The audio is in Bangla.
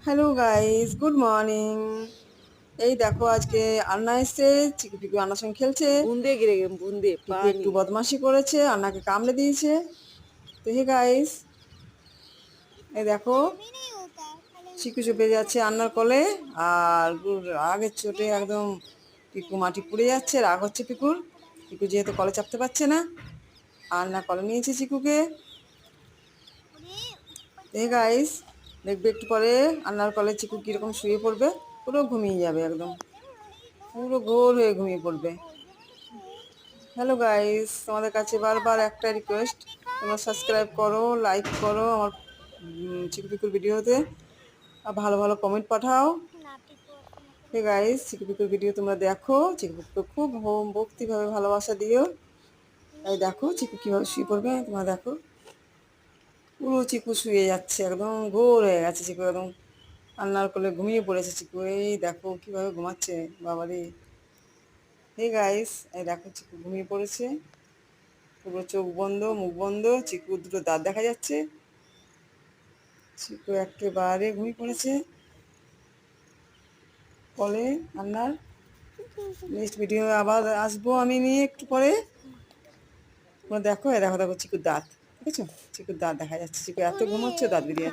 Hello guys, good morning. এই দেখো আজকে আন্না এসছে, চিকু পিকু আন্নার সঙ্গে খেলছে। बूंदे गिरे बूंदे পিকু একটু पानी। বদমাশি করেছে, আন্নাকে কামড়ে দিয়েছে। তো হে গাইস, এই দেখো চিকু চেপে যাচ্ছে আন্নার কোলে, আর রাগের চোটে একদম পিকু মাটি পুড়ে যাচ্ছে। রাগ হচ্ছে পিকুর, পিকু যেহেতু কলে চাপতে পারছে না। আন্না কলে নিয়েছে চিকুকে। হে গাইস, দেখবে একটু পরে আন্নার কলে চিকু কিরকম শুয়ে পড়বে, পুরো ঘুমিয়ে যাবে, একদম পুরো গোল হয়ে ঘুমিয়ে পড়বে। হ্যালো গাইস, তোমাদের কাছে বারবার একটা রিকোয়েস্ট, তোমরা সাবস্ক্রাইব করো, লাইক করো আমার চিকু পিকুর ভিডিওতে, আর ভালো ভালো কমেন্ট পাঠাও। হে গাইস, চিকু পিকুর ভিডিও তোমরা দেখো, চিকু পিকুকে খুব ভক্তিভাবে ভালোবাসা দিও। তাই দেখো চিকু কীভাবে শুয়ে পড়বে, তোমরা দেখো পুরো চিকু শুয়ে যাচ্ছে, একদম গোল হয়ে গেছে চিকু, একদম আন্নার কোলে ঘুমিয়ে পড়েছে চিকু। এই দেখো কীভাবে ঘুমাচ্ছে বাবারে। হে গাইস, এই দেখো চিকু ঘুমিয়ে পড়েছে, পুরো চোখ বন্ধ, মুখ বন্ধ, চিকুর দুটো দাঁত দেখা যাচ্ছে। চিকু একেবারে ঘুমিয়ে পড়েছে কলে আন্নার। নেক্সট ভিডিও আবার আসবো আমি নিয়ে একটু পরে। তোমরা দেখো, দেখো দেখো চিকুর দাঁত, ঠিক আছে, চিকুর দাঁত দেখা যাচ্ছে, চিকু এত ঘুমোচ্ছে দাঁত বেরিয়ে যাচ্ছে।